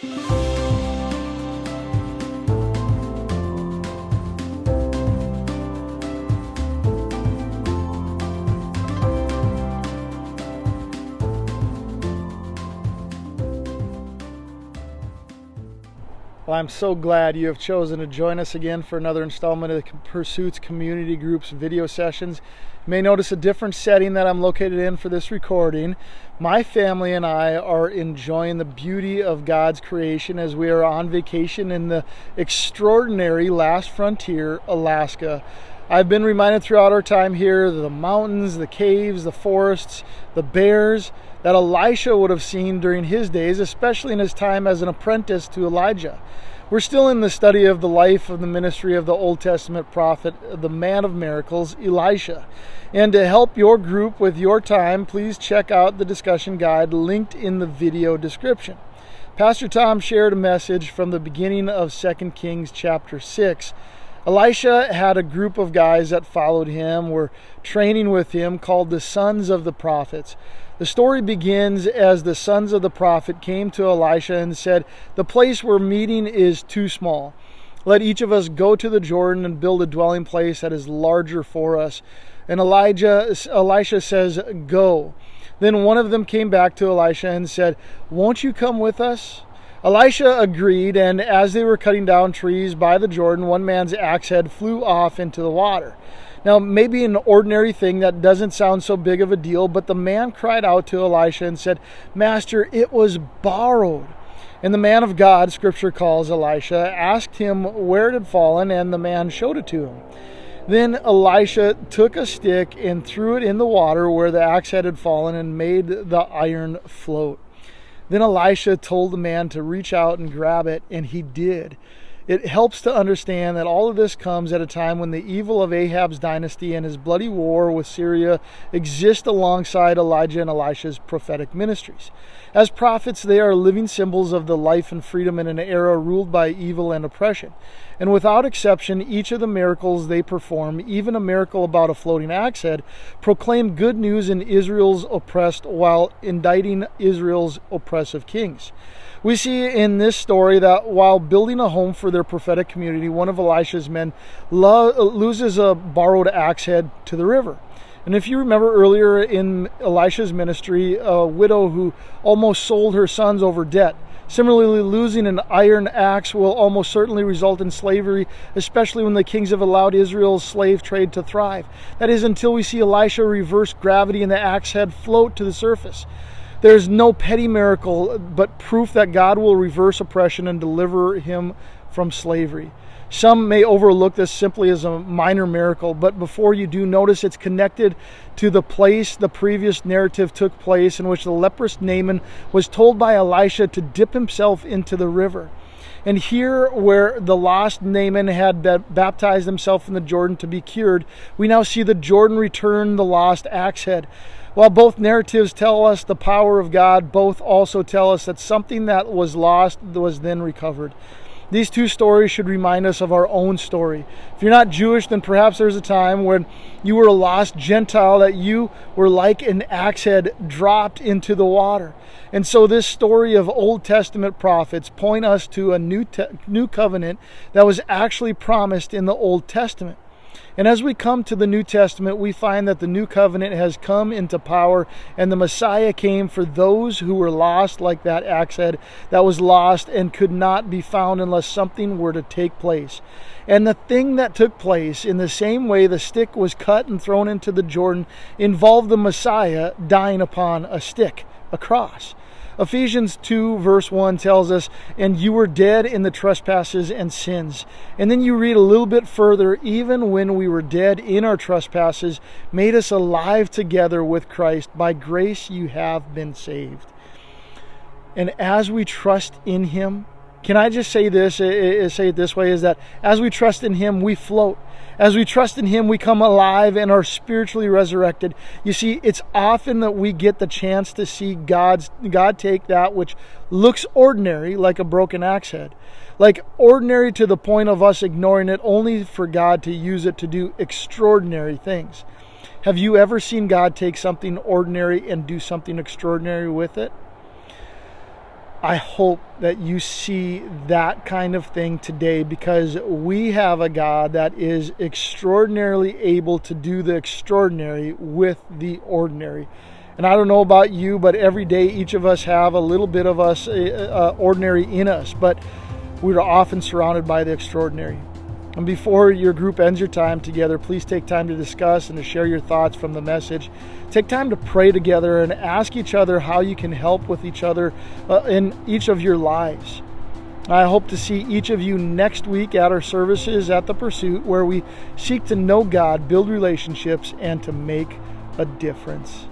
Well, I'm so glad you have chosen to join us again for another installment of the Pursuits Community Group's video sessions. You may notice a different setting that I'm located in for this recording. My family and I are enjoying the beauty of God's creation as we are on vacation in the extraordinary Last Frontier, Alaska. I've been reminded throughout our time here, the mountains, the caves, the forests, the bears, that Elisha would have seen during his days, especially in his time as an apprentice to Elijah. We're still in the study of the life of the ministry of the Old Testament prophet, the man of miracles, Elisha. And to help your group with your time, please check out the discussion guide linked in the video description. Pastor Tom shared a message from the beginning of 2 Kings chapter 6. Elisha had a group of guys that followed him, were training with him, called the sons of the prophets. The story begins as the sons of the prophet came to Elisha and said, "The place we're meeting is too small. Let each of us go to the Jordan and build a dwelling place that is larger for us." And Elisha says, "Go." Then one of them came back to Elisha and said, "Won't you come with us?" Elisha agreed, and as they were cutting down trees by the Jordan, one man's axe head flew off into the water. Now, maybe an ordinary thing that doesn't sound so big of a deal, but the man cried out to Elisha and said, "Master, it was borrowed." And the man of God, Scripture calls Elisha, asked him where it had fallen, and the man showed it to him. Then Elisha took a stick and threw it in the water where the axe head had fallen and made the iron float. Then Elisha told the man to reach out and grab it, and he did. It helps to understand that all of this comes at a time when the evil of Ahab's dynasty and his bloody war with Syria exist alongside Elijah and Elisha's prophetic ministries. As prophets, they are living symbols of the life and freedom in an era ruled by evil and oppression. And without exception, each of the miracles they perform, even a miracle about a floating axe head, proclaim good news in Israel's oppressed while indicting Israel's oppressive kings. We see in this story that while building a home for their prophetic community, one of Elisha's men loses a borrowed axe head to the river. And if you remember earlier in Elisha's ministry, a widow who almost sold her sons over debt. Similarly, losing an iron axe will almost certainly result in slavery, especially when the kings have allowed Israel's slave trade to thrive. That is, until we see Elisha reverse gravity and the axe head float to the surface. There's no petty miracle, but proof that God will reverse oppression and deliver him from slavery. Some may overlook this simply as a minor miracle, but before you do, notice it's connected to the place the previous narrative took place in which the leprous Naaman was told by Elisha to dip himself into the river. And here, where the lost Naaman had baptized himself in the Jordan to be cured, we now see the Jordan return the lost axe head. While both narratives tell us the power of God, both also tell us that something that was lost was then recovered. These two stories should remind us of our own story. If you're not Jewish, then perhaps there's a time when you were a lost Gentile, that you were like an axe head dropped into the water. And so this story of Old Testament prophets point us to a new covenant that was actually promised in the Old Testament. And as we come to the New Testament, we find that the new covenant has come into power, and the Messiah came for those who were lost, like that axe head that was lost and could not be found unless something were to take place. And the thing that took place, in the same way the stick was cut and thrown into the Jordan, involved the Messiah dying upon a stick, a cross. Ephesians 2 verse 1 tells us, "And you were dead in the trespasses and sins." And then you read a little bit further, "Even when we were dead in our trespasses, made us alive together with Christ. By grace you have been saved." And as we trust in him, can I just say this, say it this way, is that as we trust in him, we float. As we trust in him, we come alive and are spiritually resurrected. You see, it's often that we get the chance to see God take that which looks ordinary, like a broken axe head, like ordinary to the point of us ignoring it, only for God to use it to do extraordinary things. Have you ever seen God take something ordinary and do something extraordinary with it? I hope that you see that kind of thing today, because we have a God that is extraordinarily able to do the extraordinary with the ordinary. And I don't know about you, but every day each of us have a little bit of us ordinary in us, but we're often surrounded by the extraordinary. And before your group ends your time together, please take time to discuss and to share your thoughts from the message. Take time to pray together and ask each other how you can help with each other in each of your lives. I hope to see each of you next week at our services at The Pursuit, where we seek to know God, build relationships, and to make a difference.